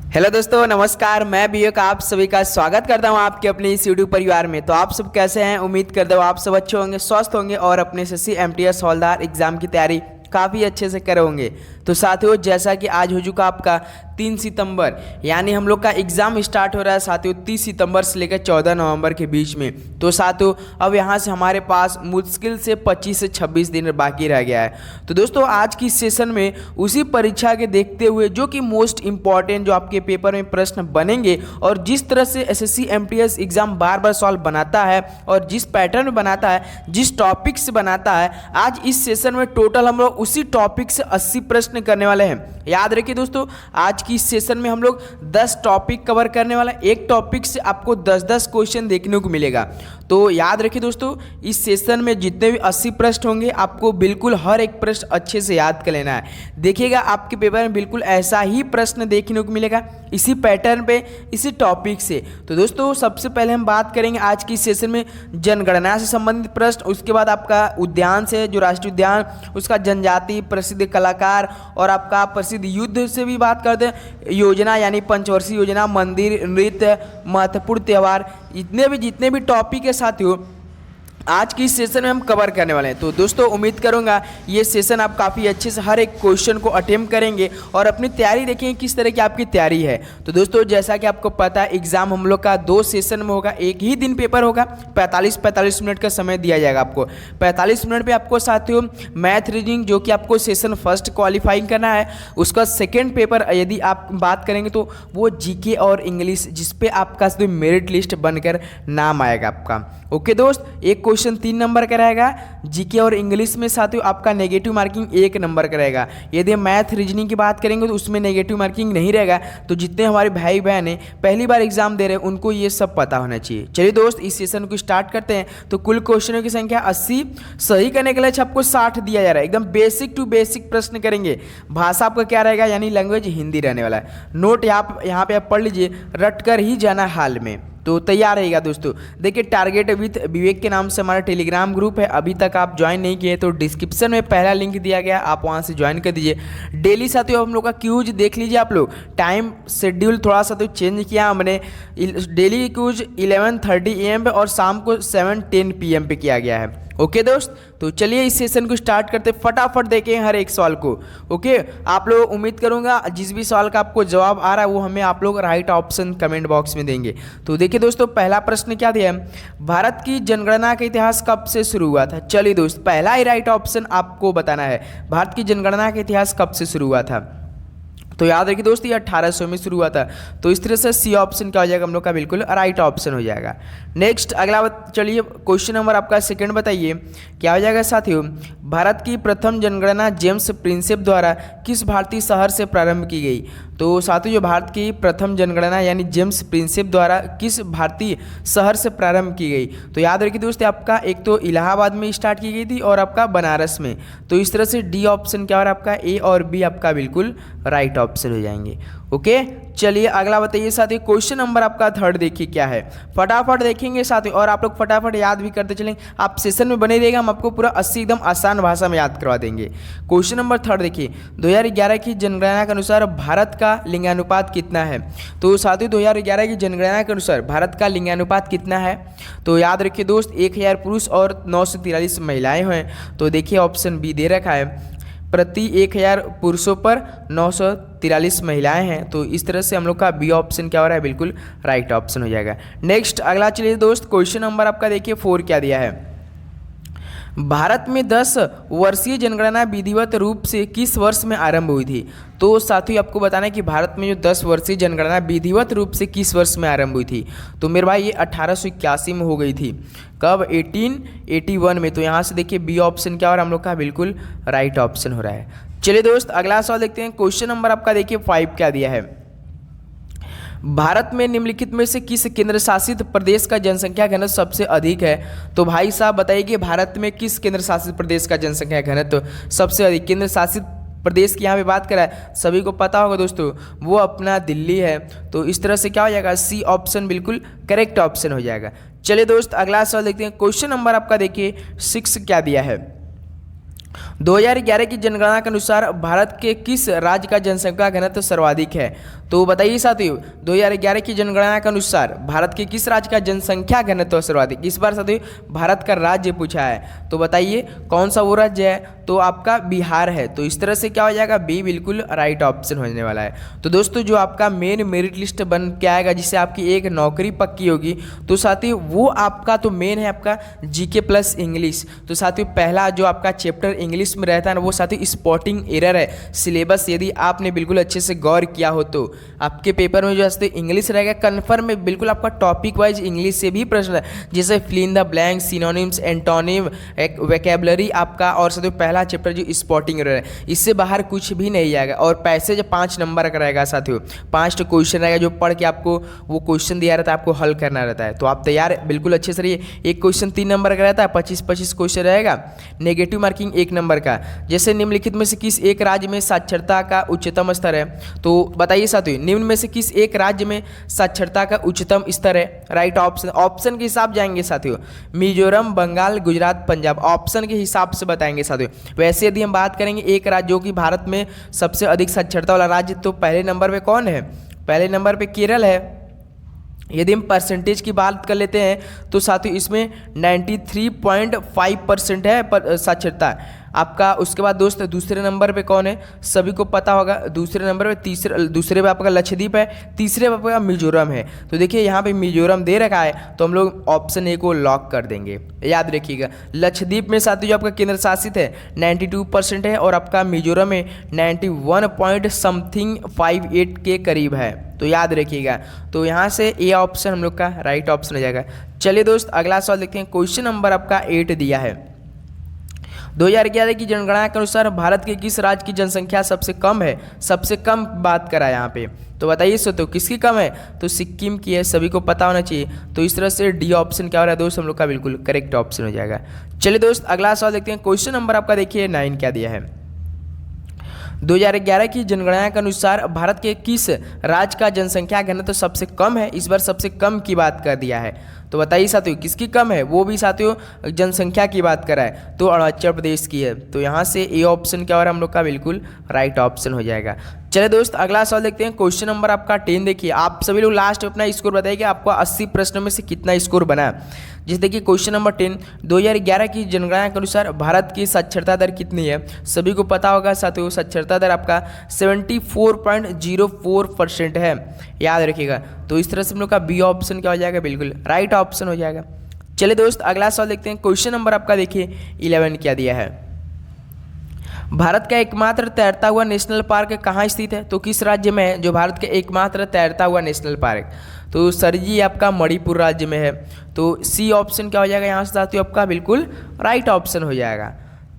Hello दोस्तों, नमस्कार। मैं विवेक आप सभी का स्वागत करता हूं आपके अपने इस यूट्यूब परिवार में। तो आप सब कैसे हैं? उम्मीद करता हूं आप सब अच्छे होंगे, स्वस्थ होंगे और अपने एसएससी एमटीएस हवलदार एग्जाम की तैयारी काफ़ी अच्छे से करे होंगे। तो साथियों, जैसा कि आज हो चुका आपका 3 सितंबर, यानी हम लोग का एग्ज़ाम स्टार्ट हो रहा है साथियों 30 सितंबर से लेकर 14 नवंबर के बीच में। तो साथियों, अब यहाँ से हमारे पास मुश्किल से 25 से 26 दिन बाकी रह गया है। तो दोस्तों, आज की सेशन में उसी परीक्षा के देखते हुए जो कि मोस्ट इंपॉर्टेंट जो आपके पेपर में प्रश्न बनेंगे और जिस तरह से एसएससी एमटीएस एग्जाम बार बार सॉल्व बनाता है और जिस पैटर्न में बनाता है, जिस टॉपिक से बनाता है, आज इस सेशन में टोटल हम लोग उसी टॉपिक से 80 प्रश्न करने वाले हैं। याद रखिए दोस्तों, आज की इस सेशन में हम लोग 10 टॉपिक कवर करने वाला है। एक टॉपिक से आपको 10-10 क्वेश्चन देखने को मिलेगा। तो याद रखिए दोस्तों, इस सेशन में जितने भी 80 प्रश्न होंगे, आपको बिल्कुल हर एक प्रश्न अच्छे से याद कर लेना है। देखिएगा, आपके पेपर में बिल्कुल ऐसा ही प्रश्न देखने को मिलेगा, इसी पैटर्न पे, इसी टॉपिक से। तो दोस्तों, सबसे पहले हम बात करेंगे आज की सेशन में जनगणना से संबंधित प्रश्न, उसके बाद आपका उद्यान से, जो राष्ट्रीय उद्यान, उसका जनजाति, प्रसिद्ध कलाकार और आपका प्रसिद्ध युद्ध से भी बात करते हैं, योजना यानी पंचवर्षीय योजना, मंदिर, नृत्य, महत्वपूर्ण त्यौहार, जितने भी टॉपिक है साथियों, आज की सेशन में हम कवर करने वाले हैं। तो दोस्तों, उम्मीद करूंगा ये सेशन आप काफ़ी अच्छे से हर एक क्वेश्चन को अटेम्प्ट करेंगे और अपनी तैयारी देखेंगे किस तरह की आपकी तैयारी है। तो दोस्तों, जैसा कि आपको पता है, एग्जाम हम लोग का 2 सेशन में होगा, एक ही दिन पेपर होगा। 45 मिनट का समय दिया जाएगा आपको। 45 मिनट पे आपको साथियों मैथ रीजनिंग, जो कि आपको सेशन फर्स्ट क्वालिफाइंग करना है, उसका सेकेंड पेपर यदि आप बात करेंगे तो वो जीके और इंग्लिश, जिसपे आपका मेरिट लिस्ट बनकर नाम आएगा आपका। ओके दोस्त, एक क्वेश्चन 3 नंबर का रहेगा जीके और इंग्लिश में साथियों, आपका नेगेटिव मार्किंग 1 नंबर का रहेगा। यदि मैथ रीजनिंग की बात करेंगे तो उसमें नेगेटिव मार्किंग नहीं रहेगा। तो जितने हमारे भाई बहन हैं पहली बार एग्जाम दे रहे हैं, उनको ये सब पता होना चाहिए। चलिए दोस्त, इस सेशन को स्टार्ट करते हैं। तो कुल क्वेश्चनों की संख्या 80, सही करने के लिए आपको 60 दिया जा रहा है। एकदम बेसिक टू बेसिक प्रश्न करेंगे। भाषा आपका क्या रहेगा, यानी लैंग्वेज हिंदी रहने वाला है। नोट यहाँ पे आप पढ़ लीजिए, रट कर ही जाना हाल में। तो तैयार रहेगा दोस्तों। देखिए, टारगेट विथ विवेक के नाम से हमारा टेलीग्राम ग्रुप है। अभी तक आप ज्वाइन नहीं किए तो डिस्क्रिप्शन में पहला लिंक दिया गया, आप वहां से ज्वाइन कर दीजिए। डेली साथियों हम लोग का क्यूज देख लीजिए आप लोग। टाइम शेड्यूल थोड़ा सा तो चेंज किया हमने। डेली क्यूज 11:30 AM पे और शाम को 7:10 PM पे किया गया है। ओके दोस्त, तो चलिए इस सेशन को स्टार्ट करते, फटाफट देखें हर एक सवाल को। ओके, आप लोग, उम्मीद करूंगा जिस भी सवाल का आपको जवाब आ रहा है वो हमें आप लोग राइट ऑप्शन कमेंट बॉक्स में देंगे। तो देखिए दोस्तों, पहला प्रश्न क्या दिया है, भारत की जनगणना का इतिहास कब से शुरू हुआ था? चलिए दोस्त, पहला ही राइट ऑप्शन आपको बताना है, भारत की जनगणना का इतिहास कब से शुरू हुआ था। तो याद रखिए दोस्त, ये 1800 में शुरू हुआ था। तो इस तरह से सी ऑप्शन क्या हो जाएगा हम लोग का, बिल्कुल राइट ऑप्शन हो जाएगा। नेक्स्ट अगला चलिए क्वेश्चन नंबर आपका सेकंड बताइए, क्या हो जाएगा साथियों, भारत की प्रथम जनगणना जेम्स प्रिंसेप द्वारा किस भारतीय शहर से प्रारंभ की गई? तो साथियों, जो भारत की प्रथम जनगणना यानी जेम्स प्रिंसेप द्वारा किस भारतीय शहर से प्रारंभ की गई? तो याद रखिए दोस्त, आपका एक तो इलाहाबाद में स्टार्ट की गई थी और आपका बनारस में। तो इस तरह से डी ऑप्शन क्या हो रहा है आपका, ए और बी आपका बिल्कुल राइट ऑप्शन हो जाएंगे। ओके, चलिए अगला बताइए साथियों, क्वेश्चन नंबर आपका थर्ड देखिए क्या है, फटाफट देखेंगे साथियों और आप लोग फटाफट याद भी करते चलेंगे। आप सेशन में बने रहिएगा, हम आपको पूरा 80 एकदम आसान भाषा में याद करवा देंगे। क्वेश्चन नंबर थर्ड देखिए, 2011 की जनगणना के अनुसार भारत का लिंगानुपात कितना है? तो साथियों, 2011 की जनगणना के अनुसार भारत का लिंगानुपात कितना है? तो याद रखिए दोस्त, 1000 पुरुष और 943 महिलाएं हैं। तो देखिए ऑप्शन बी दे रखा है, प्रति 1000 पुरुषों पर 943 महिलाएं हैं। तो इस तरह से हम लोग का बी ऑप्शन क्या हो रहा है, बिल्कुल राइट ऑप्शन हो जाएगा। नेक्स्ट अगला चलिए दोस्त, क्वेश्चन नंबर आपका देखिए 4 क्या दिया है, भारत में 10 वर्षीय जनगणना विधिवत रूप से किस वर्ष में आरंभ हुई थी? तो साथियों, आपको बताना है कि भारत में जो 10 वर्षीय जनगणना विधिवत रूप से किस वर्ष में आरंभ हुई थी? तो मेरे भाई ये 1881 में हो गई थी। कब? 1881 में। तो यहाँ से देखिए बी ऑप्शन क्या हो रहा है हम लोग का, बिल्कुल राइट ऑप्शन हो रहा है। चलिए दोस्त, अगला सवाल देखते हैं। क्वेश्चन नंबर आपका देखिए 5 क्या दिया है, भारत में निम्नलिखित में से किस केंद्र शासित प्रदेश का जनसंख्या घनत्व सबसे अधिक है? तो भाई साहब बताइए कि भारत में किस केंद्र शासित प्रदेश का जनसंख्या घनत्व सबसे अधिक? केंद्र शासित प्रदेश की यहाँ पे बात करा है, सभी को पता होगा दोस्तों, वो अपना दिल्ली है। तो इस तरह से क्या हो जाएगा, सी ऑप्शन बिल्कुल करेक्ट ऑप्शन हो जाएगा। चलिए दोस्त, अगला सवाल देखते हैं। क्वेश्चन नंबर आपका देखिए 6 क्या दिया है, 2011 की जनगणना के अनुसार भारत के किस राज्य का जनसंख्या घनत्व सर्वाधिक है? तो बताइए साथियों, 2011 की जनगणना के अनुसार भारत के किस राज्य का जनसंख्या घनत्व सर्वाधिक? इस बार साथियों भारत का राज्य पूछा है, तो बताइए कौन सा वो राज्य है? तो आपका बिहार है। तो इस तरह से क्या हो जाएगा, बी बिल्कुल राइट ऑप्शन होने वाला है। तो दोस्तों जो आपका मेन मेरिट लिस्ट बन के आएगा जिससे आपकी एक नौकरी पक्की होगी, तो साथियों वो आपका तो मेन है आपका जीके प्लस इंग्लिश। तो साथियों पहला जो आपका चैप्टर इंग्लिश में रहता है ना, वो साथियों स्पॉटिंग एरर है। सिलेबस यदि आपने बिल्कुल अच्छे से गौर किया हो तो आपके पेपर में जो है इंग्लिश रहेगा कन्फर्म में, बिल्कुल आपका टॉपिक वाइज इंग्लिश से भी प्रश्न है, जैसे fill in the blank, synonyms, antonym, vocabulary आपका, और साथियों पहला चैप्टर जो स्पॉटिंग एरर है, इससे बाहर कुछ भी नहीं आएगा। और पैसेज 5 नंबर का रहेगा साथियों, 5 क्वेश्चन रहेगा जो पढ़ के आपको वो क्वेश्चन दिया रहता है, आपको हल करना रहता है। तो आप तैयार बिल्कुल अच्छे से रहिए। एक क्वेश्चन 3 नंबर का रहता है, 25-25 क्वेश्चन रहेगा। नेगेटिव मार्किंग 1 नंबर का। जैसे निम्नलिखित में से किस एक राज्य में साक्षरता का उच्चतम स्तर है? तो बताइए साथियों निम्न में से किस एक राज्य में साक्षरता का उच्चतम स्तर है? राइट ऑप्शन, ऑप्शन के हिसाब जाएंगे साथियों, मिजोरम, बंगाल, गुजरात, पंजाब, ऑप्शन के हिसाब से बताएंगे साथियों। वैसे यदि हम बात करेंगे एक राज्य जो कि भारत में सबसे अधिक साक्षरता वाला राज्य, तो पहले नंबर पे कौन है? पहले नंबर पे केरल है। यदि हम परसेंटेज की बात कर लेते हैं तो साथियों इसमें 93.5% है साक्षरता आपका। उसके बाद दोस्त दूसरे नंबर पे कौन है? सभी को पता होगा। दूसरे नंबर पे दूसरे पे आपका लक्षद्वीप है, तीसरे पे आपका मिजोरम है। तो देखिए यहाँ पे मिजोरम दे रखा है, तो हम लोग ऑप्शन ए को लॉक कर देंगे। याद रखिएगा लक्षद्वीप में साथियों जो आपका केंद्र शासित है 92% है, और आपका मिजोरम में 91.58 के करीब है। तो याद रखिएगा, तो यहाँ से ए ऑप्शन हम लोग का राइट ऑप्शन हो जाएगा। चलिए दोस्त अगला सवाल देखते हैं। क्वेश्चन नंबर आपका 8 दिया है। 2011 की जनगणना के अनुसार भारत के किस राज्य की जनसंख्या सबसे कम है? सबसे कम बात करा यहाँ पे, तो बताइए सो तो किसकी कम है? तो सिक्किम की है, सभी को पता होना चाहिए। तो इस तरह से डी ऑप्शन क्या हो रहा है दोस्त, हम लोग का बिल्कुल करेक्ट ऑप्शन हो जाएगा। चलिए दोस्त अगला सवाल देखते हैं। क्वेश्चन नंबर आपका देखिए 9 क्या दिया है। 2011 की जनगणना के अनुसार भारत के किस राज्य का जनसंख्या घनत्व सबसे कम है? इस बार सबसे कम की बात कर दिया है, तो बताइए साथियों किसकी कम है? वो भी साथियों जनसंख्या की बात करा है, तो अरुणाचल प्रदेश की है। तो यहाँ से ए ऑप्शन क्या हो रहा है हम लोग का बिल्कुल राइट ऑप्शन हो जाएगा। चलिए दोस्त अगला सवाल देखते हैं। क्वेश्चन नंबर आपका 10 देखिए। आप सभी लोग लास्ट में अपना स्कोर बताइए कि आपको 80 प्रश्नों में से कितना स्कोर बना। जैसे देखिए क्वेश्चन नंबर 10, 2011 की जनगणना के अनुसार भारत की साक्षरता दर कितनी है? सभी को पता होगा साथियों साक्षरता दर आपका 74.04% है। याद रखिएगा, तो इस तरह से हम लोग का बी ऑप्शन क्या हो जाएगा बिल्कुल राइट ऑप्शन हो जाएगा। चलिए दोस्त अगला सवाल देखते हैं। क्वेश्चन नंबर आपका देखिए 11 क्या दिया है। भारत का एकमात्र तैरता हुआ नेशनल पार्क कहाँ स्थित है? तो किस राज्य में है जो भारत का एकमात्र तैरता हुआ नेशनल पार्क? तो सर जी आपका मणिपुर राज्य में है। तो सी ऑप्शन क्या हो जाएगा यहाँ से साथियों आपका बिल्कुल राइट ऑप्शन हो जाएगा।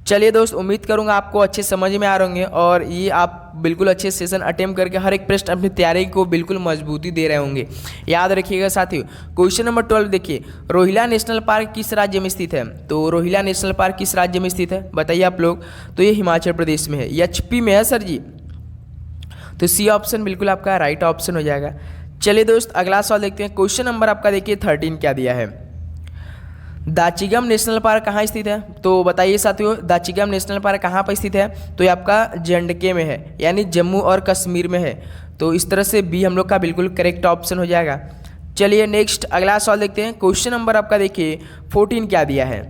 चलिए दोस्त उम्मीद करूंगा आपको अच्छे समझ में आ रहे होंगे, और ये आप बिल्कुल अच्छे सेशन अटेम्प्ट करके हर एक प्रश्न अपनी तैयारी को बिल्कुल मजबूती दे रहे होंगे। याद रखिएगा साथियों। क्वेश्चन नंबर 12 देखिए, रोहिला नेशनल पार्क किस राज्य में स्थित है? तो रोहिला नेशनल पार्क किस राज्य में स्थित है बताइए आप लोग। तो ये हिमाचल प्रदेश में है, एचपी में है सर जी। तो सी ऑप्शन बिल्कुल आपका राइट ऑप्शन हो जाएगा। चलिए दोस्त अगला सवाल देखते हैं। क्वेश्चन नंबर आपका देखिए 13 क्या दिया है। दाचिगम नेशनल पार्क कहाँ स्थित है? तो बताइए साथियों दाचिगम नेशनल पार्क कहाँ पर स्थित है? तो ये आपका JNK में है, यानी जम्मू और कश्मीर में है। तो इस तरह से बी हम लोग का बिल्कुल करेक्ट ऑप्शन हो जाएगा। चलिए नेक्स्ट अगला सवाल देखते हैं। क्वेश्चन नंबर आपका देखिए 14 क्या दिया है।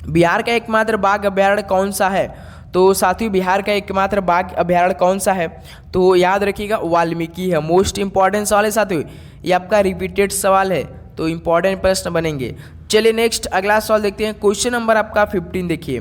बिहार का एकमात्र बाघ अभ्यारण्य कौन सा है? तो साथियों बिहार का एकमात्र बाघ अभ्यारण्य कौन सा है? तो याद रखिएगा वाल्मीकि है। मोस्ट इंपॉर्टेंट सवाल है साथियों, ये आपका रिपीटेड सवाल है, तो इंपॉर्टेंट प्रश्न बनेंगे। चलिए नेक्स्ट अगला सवाल देखते हैं। क्वेश्चन नंबर आपका 15 देखिए,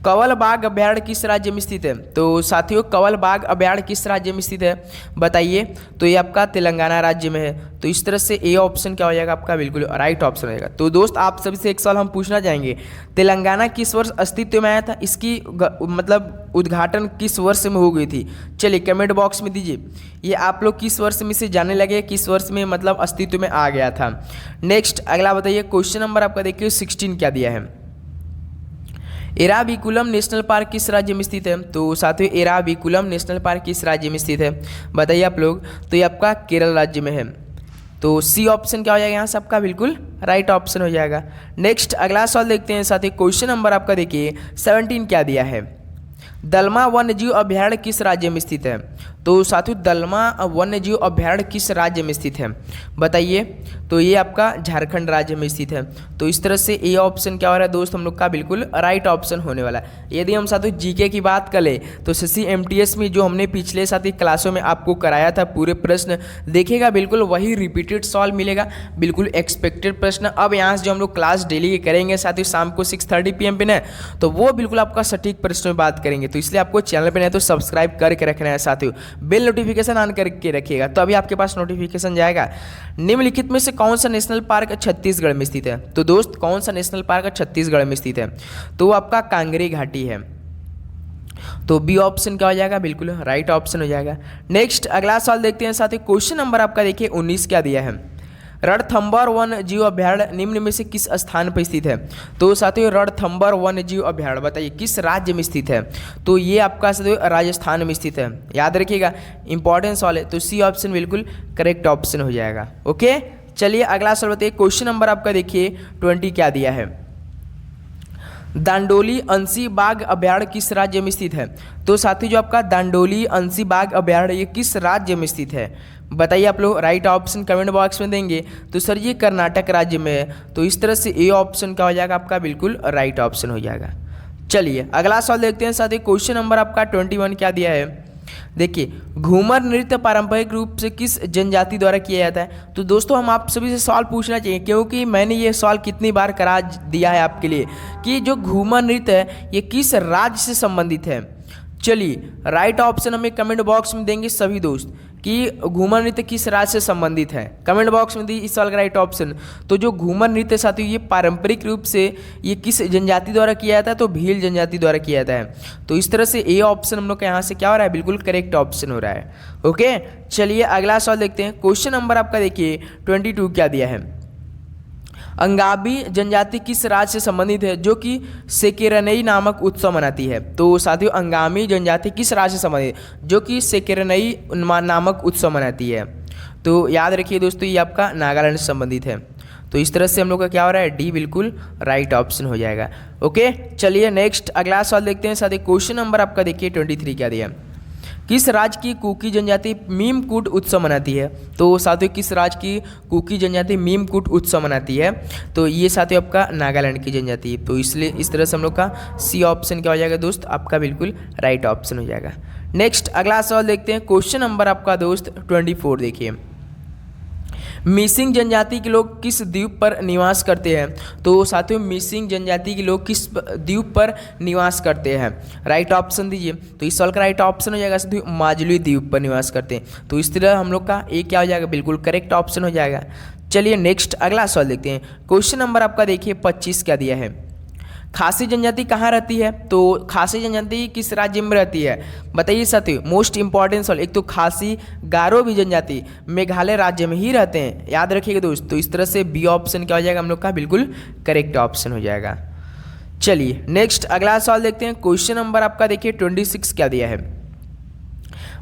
कंवल बाघ अभ्यारण्य किस राज्य में स्थित है? तो साथियों कंवल बाघ अभ्यारण्य किस राज्य में स्थित है बताइए। तो ये आपका तेलंगाना राज्य में है। तो इस तरह से ए ऑप्शन क्या हो जाएगा आपका बिल्कुल राइट ऑप्शन हो जाएगा। तो दोस्त आप सभी से एक सवाल हम पूछना चाहेंगे, तेलंगाना किस वर्ष अस्तित्व में आया था? इसकी मतलब उद्घाटन किस वर्ष में हो गई थी? चलिए कमेंट बॉक्स में दीजिए, ये आप लोग किस वर्ष में से जानने लगे, किस वर्ष में मतलब अस्तित्व में आ गया था। नेक्स्ट अगला बताइए। क्वेश्चन नंबर आपका देखिए 16 क्या दिया है। एराविकुलम नेशनल पार्क किस राज्य में स्थित है? तो साथियों एराविकुलम नेशनल पार्क किस राज्य में स्थित है बताइए आप लोग। तो ये आपका केरल राज्य में है। तो सी ऑप्शन क्या हो जाएगा यहाँ से आपका बिल्कुल राइट ऑप्शन हो जाएगा। नेक्स्ट अगला सवाल देखते हैं साथ ही क्वेश्चन नंबर आपका देखिए 17 क्या दिया है। दलमा वन्यजीव अभयारण्य किस राज्य में स्थित है। तो साथियों दलमा वन्यजीव अभयारण्य किस राज्य में स्थित है बताइए। तो ये आपका झारखंड राज्य में स्थित है। तो इस तरह से ये ऑप्शन क्या हो रहा है दोस्त हम लोग का बिल्कुल राइट ऑप्शन होने वाला है। यदि हम साथियों जीके की बात करें तो SSC-MTS में जो हमने पिछले साथी क्लासों में आपको कराया था पूरे प्रश्न देखिएगा बिल्कुल वही रिपीटेड सॉल्व मिलेगा, बिल्कुल एक्सपेक्टेड प्रश्न। अब यहाँ से जो हम लोग क्लास डेली के करेंगे साथियों शाम को 6:30 PM पे ना, तो वो बिल्कुल आपका सटीक प्रश्न में बात करेंगे। तो इसलिए आपको चैनल पे नहीं तो सब्सक्राइब करके रखना है साथियों, बेल नोटिफिकेशन ऑन करके रखिएगा तो अभी आपके पास नोटिफिकेशन जाएगा। निम्नलिखित में से कौन सा नेशनल पार्क छत्तीसगढ़ में स्थित है। तो दोस्त कौन सा नेशनल पार्क छत्तीसगढ़ में स्थित है। तो आपका कांगरी घाटी है। तो बी ऑप्शन क्या हो जाएगा बिल्कुल राइट ऑप्शन हो जाएगा। नेक्स्ट अगला सवाल देखते हैं साथियों क्वेश्चन नंबर आपका देखिए 19 क्या दिया है। रणथंभौर वन जीव अभयारण्य निम्न में से किस स्थान पर स्थित है। तो साथियों रणथंभौर वन जीव अभयारण्य बताइए किस राज्य में स्थित है। तो ये आपका साथियों राजस्थान में स्थित है, याद रखिएगा इंपॉर्टेंट सवाल है। तो सी ऑप्शन बिल्कुल करेक्ट ऑप्शन हो जाएगा। ओके चलिए अगला सवाल बताइए क्वेश्चन नंबर आपका देखिए 20 क्या दिया है। दांडोली अंशी बाघ अभयारण्य किस राज्य में स्थित है। तो साथियों जो आपका दांडोली अंशी बाघ अभयारण्य ये किस राज्य में स्थित है बताइए। आप लोग राइट ऑप्शन कमेंट बॉक्स में देंगे। तो सर ये कर्नाटक राज्य में है। तो इस तरह से ए ऑप्शन क्या हो जाएगा आपका बिल्कुल राइट ऑप्शन हो जाएगा। चलिए अगला सवाल देखते हैं साथियों क्वेश्चन नंबर आपका 21 क्या दिया है। देखिए घूमर नृत्य पारंपरिक रूप से किस जनजाति द्वारा किया जाता है। तो दोस्तों हम आप सभी से सवाल पूछना चाहिए क्योंकि मैंने ये सवाल कितनी बार करा दिया है आपके लिए कि जो घूमर नृत्य है ये किस राज्य से संबंधित है। चलिए राइट ऑप्शन हमें कमेंट बॉक्स में देंगे सभी दोस्त कि घूमर नृत्य किस राज्य से संबंधित है। कमेंट बॉक्स में दी इस सवाल का राइट ऑप्शन। तो जो घूमर नृत्य साथियों ये पारंपरिक रूप से ये किस जनजाति द्वारा किया जाता है। तो भील जनजाति द्वारा किया जाता है। तो इस तरह से ए ऑप्शन हम लोग का यहाँ से क्या हो रहा है बिल्कुल करेक्ट ऑप्शन हो रहा है। ओके चलिए अगला सवाल देखते हैं क्वेश्चन नंबर आपका देखिए 22 क्या दिया है। अंगामी जनजाति किस राज्य से संबंधित है जो कि सेकेरनई नामक उत्सव मनाती है। तो साथियों अंगामी जनजाति किस राज्य से संबंधित जो कि सेकेरनई नामक उत्सव मनाती है। तो याद रखिए दोस्तों ये आपका नागालैंड से संबंधित है। तो इस तरह से हम लोग का क्या हो रहा है डी बिल्कुल राइट ऑप्शन हो जाएगा। ओके चलिए नेक्स्ट अगला सवाल देखते हैं साथियों क्वेश्चन नंबर आपका देखिए 23 क्या दिया। किस राज्य की कुकी जनजाति मीमकूट उत्सव मनाती है। तो साथियों किस राज्य की कुकी जनजाति मीमकूट उत्सव मनाती है। तो ये साथियों आपका नागालैंड की जनजाति है। तो इसलिए इस तरह से हम लोग का सी ऑप्शन क्या हो जाएगा दोस्त आपका बिल्कुल राइट ऑप्शन हो जाएगा। नेक्स्ट अगला सवाल देखते हैं क्वेश्चन नंबर आपका दोस्त 24 देखिए। मिसिंग जनजाति के लोग किस द्वीप पर निवास करते हैं। तो साथियों मिसिंग जनजाति के लोग किस द्वीप पर निवास करते हैं राइट ऑप्शन दीजिए। तो इस सवाल का राइट ऑप्शन हो जाएगा साथियों माजुली द्वीप पर निवास करते हैं। तो इस तरह हम लोग का ए क्या हो जाएगा बिल्कुल करेक्ट ऑप्शन हो जाएगा। चलिए नेक्स्ट अगला सवाल देखते हैं क्वेश्चन नंबर आपका देखिए 25 क्या दिया है। खासी जनजाति कहाँ रहती है। तो खासी जनजाति किस राज्य में रहती है बताइए साथियों। मोस्ट इंपॉर्टेंट सवाल। एक तो खासी गारो भी जनजाति मेघालय राज्य में ही रहते हैं, याद रखिएगा दोस्त। तो इस तरह से बी ऑप्शन क्या हो जाएगा हम लोग का बिल्कुल करेक्ट ऑप्शन हो जाएगा। चलिए नेक्स्ट अगला सवाल देखते हैं क्वेश्चन नंबर आपका देखिए 26 क्या दिया है।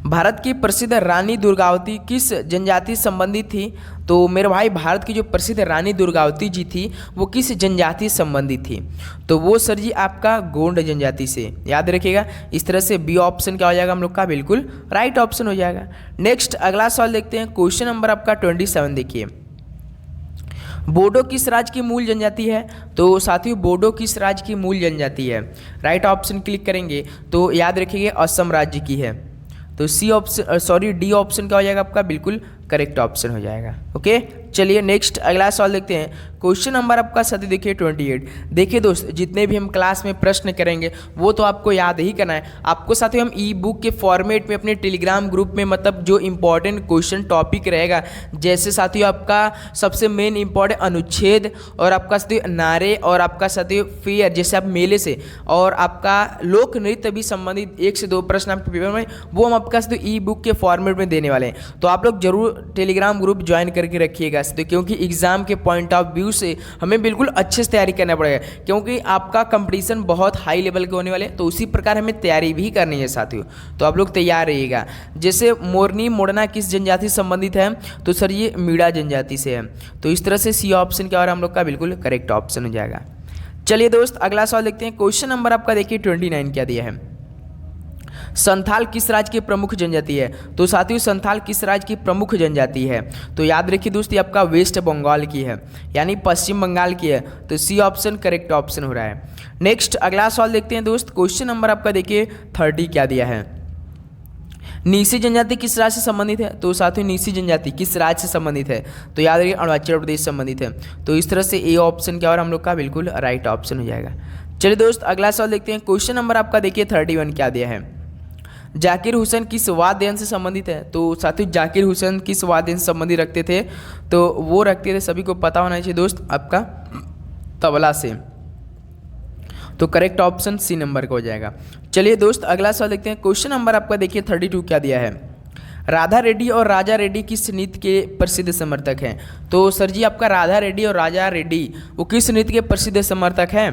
भारत की प्रसिद्ध रानी दुर्गावती किस जनजाति से संबंधित थी। तो मेरे भाई भारत की जो प्रसिद्ध रानी दुर्गावती जी थी वो किस जनजाति से संबंधित थी। तो वो सर जी आपका गोंड जनजाति से, याद रखिएगा। इस तरह से बी ऑप्शन क्या हो जाएगा हम लोग का बिल्कुल राइट ऑप्शन हो जाएगा। नेक्स्ट अगला सवाल देखते हैं क्वेश्चन नंबर आपका 27 देखिए। बोडो किस राज्य की मूल जनजाति है। तो साथियों बोडो किस राज्य की मूल जनजाति है। राइट ऑप्शन क्लिक करेंगे तो याद रखिएगा असम राज्य की है। तो सी ऑप्शन डी ऑप्शन क्या हो जाएगा आपका बिल्कुल करेक्ट ऑप्शन हो जाएगा। ओके चलिए नेक्स्ट अगला सवाल देखते हैं क्वेश्चन नंबर आपका साथी देखिए 28। देखिए दोस्त जितने भी हम क्लास में प्रश्न करेंगे वो तो आपको याद ही करना है। आपको साथियों हम ई बुक के फॉर्मेट में अपने टेलीग्राम ग्रुप में मतलब जो इंपॉर्टेंट क्वेश्चन टॉपिक रहेगा, जैसे साथियों आपका सबसे मेन इंपॉर्टेंट अनुच्छेद और आपका साथियों नारे और आपका साथियों फेयर जैसे आप मेले से और आपका लोक नृत्य भी संबंधित 1 से 2 प्रश्न आपके पेपर में वो हम आपका साथियों ई बुक के फॉर्मेट में देने वाले हैं। तो आप लोग जरूर टेलीग्राम ग्रुप ज्वाइन करके करके रखिएगा, तो क्योंकि एग्जाम के पॉइंट ऑफ व्यू से हमें बिल्कुल अच्छे से तैयारी करना पड़ेगा, क्योंकि आपका कंपटीशन बहुत हाई लेवल के होने वाले, तो उसी प्रकार हमें तैयारी भी करनी है साथियों। तो आप लोग तैयार रहिएगा। जैसे मोरनी मोड़ना किस जनजाति से संबंधित है, तो सर ये मीणा जनजाति से है। तो इस तरह से सी ऑप्शन क्या हो रहा है हम लोग का बिल्कुल करेक्ट ऑप्शन हो जाएगा। चलिए दोस्त अगला सवाल देखते हैं। क्वेश्चन नंबर आपका देखिए 29 क्या दिया है। संथाल किस राज्य की प्रमुख जनजाति है? तो साथियों संथाल किस राज्य की प्रमुख जनजाति है? तो याद रखिए दोस्त ये आपका वेस्ट बंगाल की है, यानी पश्चिम बंगाल की है। तो सी ऑप्शन करेक्ट ऑप्शन हो रहा है। नेक्स्ट अगला सवाल देखते हैं दोस्त। क्वेश्चन नंबर आपका देखिए 30 क्या दिया है। नीसी जनजाति किस राज्य से संबंधित है? तो साथियों नीसी जनजाति किस राज्य से संबंधित है? तो याद रखिए अरुणाचल प्रदेश से संबंधित है। तो इस तरह से ए ऑप्शन क्या हो रहा है हम लोग का बिल्कुल राइट ऑप्शन हो जाएगा। चलिए दोस्त अगला सवाल देखते हैं। क्वेश्चन नंबर आपका देखिए 31 क्या दिया है। जाकिर हुसैन किस वाद्य यंत्र से संबंधित है? तो साथियों जाकिर हुसैन किस वाद्य यंत्र से संबंधित रखते थे? तो वो रखते थे, सभी को पता होना चाहिए दोस्त, आपका तबला से। तो करेक्ट ऑप्शन सी नंबर का हो जाएगा। चलिए दोस्त अगला सवाल देखते हैं। क्वेश्चन नंबर आपका देखिए 32 क्या दिया है। राधा रेड्डी और राजा रेड्डी किस नृत्य के प्रसिद्ध समर्थक हैं? तो सर जी आपका राधा रेड्डी और राजा रेड्डी वो किस नृत्य के प्रसिद्ध समर्थक हैं?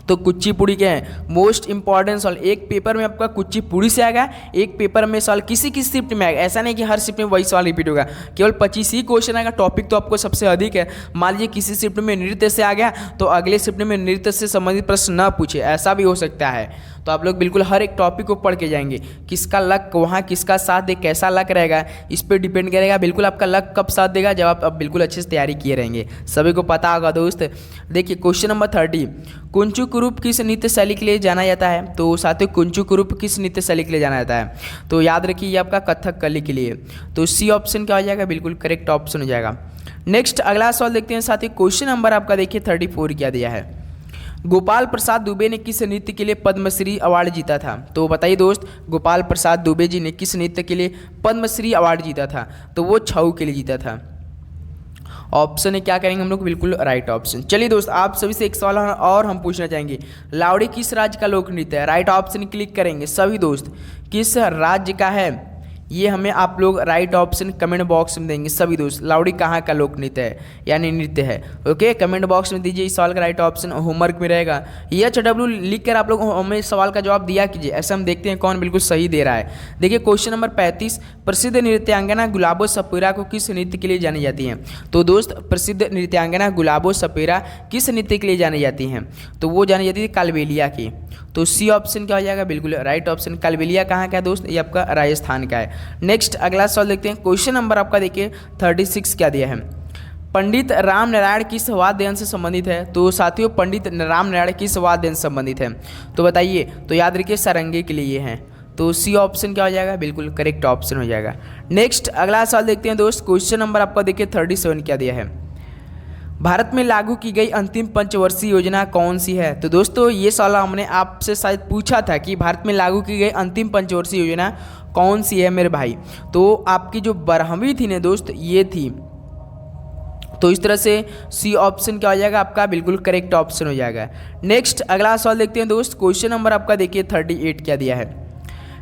तो कुचिपुड़ी के हैं। मोस्ट इंपॉर्टेंट सवाल, एक पेपर में आपका कुचिपुड़ी से आएगा, एक पेपर में सवाल किसी किस शिफ्ट में आएगा। ऐसा नहीं कि हर शिफ्ट में वही सवाल रिपीट होगा, केवल 25 ही क्वेश्चन आएगा। टॉपिक तो आपको सबसे अधिक है। मान लीजिए किसी शिफ्ट में नृत्य से आ गया तो अगले शिफ्ट में नृत्य से संबंधित प्रश्न ना पूछे, ऐसा भी हो सकता है। तो आप लोग बिल्कुल हर एक टॉपिक को पढ़ के जाएंगे, किसका लक वहाँ किसका साथ दे, कैसा लक रहेगा, इस पर डिपेंड करेगा बिल्कुल आपका लक कब साथ देगा, जब आप बिल्कुल अच्छे से तैयारी किए रहेंगे। सभी को पता होगा दोस्त। देखिए क्वेश्चन नंबर 30, कुंचु कुरूप किस नृत्य शैली के लिए जाना जाता है? तो साथियों कुंचु कुरूप किस नृत्य शैली के लिए जाना जाता है? तो याद रखिए ये आपका कथक कली के लिए। तो सी ऑप्शन क्या हो जाएगा बिल्कुल करेक्ट ऑप्शन हो जाएगा। नेक्स्ट अगला सवाल देखते हैं साथियों। क्वेश्चन नंबर आपका देखिए 34 क्या दिया है। गोपाल प्रसाद दुबे ने किस नृत्य के लिए पद्मश्री अवार्ड जीता था? तो बताइए दोस्त गोपाल प्रसाद दुबे जी ने किस नृत्य के लिए पद्मश्री अवार्ड जीता था? तो वो छऊ के लिए जीता था। ऑप्शन है क्या करेंगे हम लोग बिल्कुल राइट ऑप्शन। चलिए दोस्त आप सभी से एक सवाल और हम पूछना चाहेंगे। लावड़ी किस राज्य का लोक नृत्य है? राइट ऑप्शन क्लिक करेंगे सभी दोस्त, किस राज्य का है ये हमें आप लोग राइट ऑप्शन कमेंट बॉक्स में देंगे सभी दोस्त। लावड़ी कहाँ का लोक नृत्य है यानी नृत्य है? ओके कमेंट बॉक्स में दीजिए इस सवाल का राइट ऑप्शन। होमवर्क में रहेगा HW लिख कर आप लोग हमें सवाल का जवाब दिया कीजिए, ऐसा हम देखते हैं कौन बिल्कुल सही दे रहा है। देखिए क्वेश्चन नंबर 35, प्रसिद्ध नृत्यांगना गुलाबो सपेरा को किस नृत्य के लिए जानी जाती हैं? तो दोस्त प्रसिद्ध नृत्यांगना गुलाबो सपेरा किस नृत्य के लिए जानी जाती हैं? तो वो जानी जाती है कालबेलिया की। तो सी ऑप्शन क्या हो जाएगा बिल्कुल राइट ऑप्शन। कालबेलिया कहाँ का है दोस्त? ये आपका राजस्थान का है। नेक्स्ट अगला सवाल देखते हैं। क्वेश्चन नंबर आपका देखिए 36 क्या दिया है। पंडित राम नारायण किस वाद्य यंत्र से संबंधित है? तो साथियों पंडित राम नारायण किस वाद्य यंत्र से संबंधित है? तो बताइए। तो याद रखिए सारंगी के लिए ये हैं। तो सी ऑप्शन क्या हो जाएगा बिल्कुल करेक्ट ऑप्शन हो जाएगा। नेक्स्ट अगला सवाल देखते हैं दोस्त। क्वेश्चन नंबर आपका देखिए 37 क्या दिया है। भारत में लागू की गई अंतिम पंचवर्षीय योजना कौन सी है? तो दोस्तों ये सवाल हमने आपसे शायद पूछा था कि भारत में लागू की गई अंतिम पंचवर्षीय योजना कौन सी है मेरे भाई। तो आपकी जो 12वीं थी ना दोस्त ये थी। तो इस तरह से सी ऑप्शन क्या हो जाएगा आपका बिल्कुल करेक्ट ऑप्शन हो जाएगा। नेक्स्ट अगला सवाल देखते हैं दोस्त। क्वेश्चन नंबर आपका देखिए 38 क्या दिया है।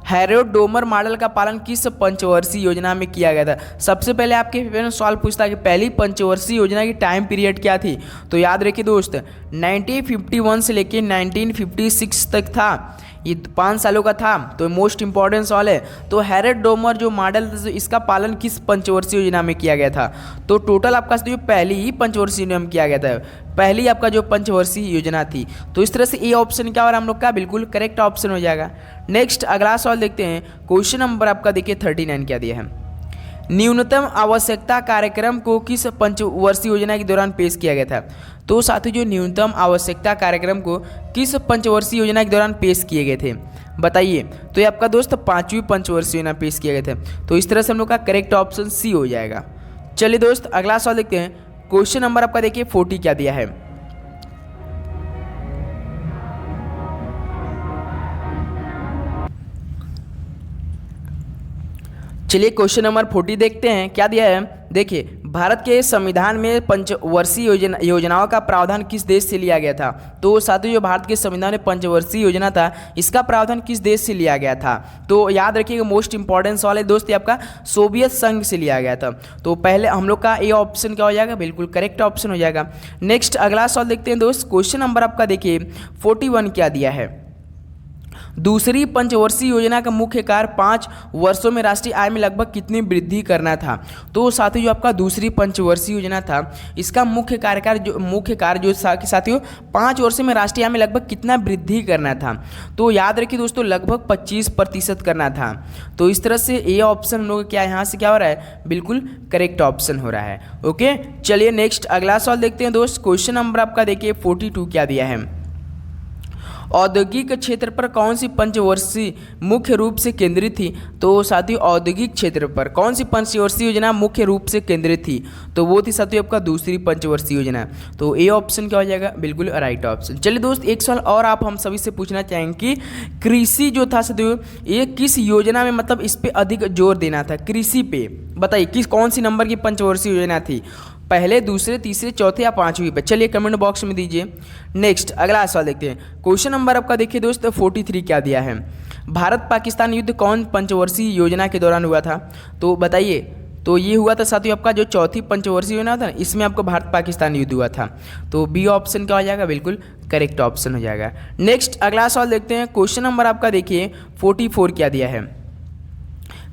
हैरोल्ड डोमर मॉडल का पालन किस पंचवर्षीय योजना में किया गया था? सबसे पहले आपके पेपर में सवाल पूछता है कि पहली पंचवर्षीय योजना की टाइम पीरियड क्या थी? तो याद रखिए दोस्त 1951 से लेकर 1956 तक था, ये 5 सालों का था। तो मोस्ट इंपॉर्टेंट सवाल है। तो हैरोल्ड डोमर जो मॉडल इसका पालन किस पंचवर्षीय योजना में किया गया था? तो टोटल आपका जो पहली ही पंचवर्षीय योजना में किया गया था, पहली आपका जो पंचवर्षीय योजना थी। तो इस तरह से ए ऑप्शन क्या हो रहा है हम लोग का बिल्कुल करेक्ट ऑप्शन हो जाएगा। नेक्स्ट अगला सवाल देखते हैं। क्वेश्चन नंबर आपका देखिए 39 क्या दिया है। न्यूनतम आवश्यकता कार्यक्रम को किस पंचवर्षीय योजना के दौरान पेश किया गया था? तो साथियों जो न्यूनतम आवश्यकता कार्यक्रम को किस पंचवर्षीय योजना के दौरान पेश किए गए थे बताइए? तो ये आपका दोस्त 5वीं पंचवर्षीय योजना पेश किए गए थे। तो इस तरह से हम लोग का करेक्ट ऑप्शन सी हो जाएगा। चलिए दोस्त अगला सवाल देखते हैं। क्वेश्चन नंबर आपका देखिए 40 क्या दिया है। चलिए क्वेश्चन नंबर 40 देखते हैं क्या दिया है। देखिए भारत के संविधान में पंचवर्षीय योजनाओं का प्रावधान किस देश से लिया गया था? तो साथियों जो भारत के संविधान में पंचवर्षीय योजना था इसका प्रावधान किस देश से लिया गया था? तो याद रखिएगा मोस्ट इंपॉर्टेंट सवाल है दोस्त, ये आपका सोवियत संघ से लिया गया था। तो पहले हम लोग का ए ऑप्शन क्या हो जाएगा? बिल्कुल करेक्ट ऑप्शन हो जाएगा। नेक्स्ट अगला सवाल देखते हैं दोस्त, क्वेश्चन नंबर आपका देखिए 41 क्या दिया है? दूसरी पंचवर्षीय योजना का मुख्य कार्य 5 वर्षों में राष्ट्रीय आय में लगभग कितनी वृद्धि करना था? तो साथियों जो आपका दूसरी पंचवर्षीय योजना था इसका मुख्य कार्य जो साथियों 5 वर्षों में राष्ट्रीय आय में लगभग कितना वृद्धि करना था? तो याद रखिए दोस्तों लगभग 25% करना था। तो इस तरह से ए ऑप्शन हम लोग क्या यहाँ से क्या हो रहा है? बिल्कुल करेक्ट ऑप्शन हो रहा है। ओके चलिए नेक्स्ट अगला सवाल देखते हैं दोस्त, क्वेश्चन नंबर आपका देखिए 42 क्या दिया है? औद्योगिक क्षेत्र पर कौन सी पंचवर्षीय मुख्य रूप से केंद्रित थी? तो साथियों औद्योगिक क्षेत्र पर कौन सी पंचवर्षीय योजना मुख्य रूप से केंद्रित थी? तो वो थी साथियों आपका दूसरी पंचवर्षीय योजना। तो ए ऑप्शन क्या हो जाएगा? बिल्कुल राइट ऑप्शन। चलिए दोस्त एक सवाल और आप हम सभी से पूछना चाहेंगे कि कृषि जो था साथियों ये किस योजना में मतलब इस पर अधिक जोर देना था? कृषि पे बताइए कौन सी नंबर की पंचवर्षीय योजना थी? पहले, दूसरे, तीसरे, चौथे या पांचवी पे? चलिए कमेंट बॉक्स में दीजिए। नेक्स्ट अगला सवाल देखते हैं, क्वेश्चन नंबर आपका देखिए दोस्त 43 क्या दिया है? भारत पाकिस्तान युद्ध कौन पंचवर्षीय योजना के दौरान हुआ था? तो बताइए। तो ये हुआ था साथियों आपका जो चौथी पंचवर्षीय योजना था इसमें आपको भारत पाकिस्तान युद्ध हुआ था। तो बी ऑप्शन क्या हो जाएगा? बिल्कुल करेक्ट ऑप्शन हो जाएगा। नेक्स्ट अगला सवाल देखते हैं, क्वेश्चन नंबर आपका देखिए 44 क्या दिया है?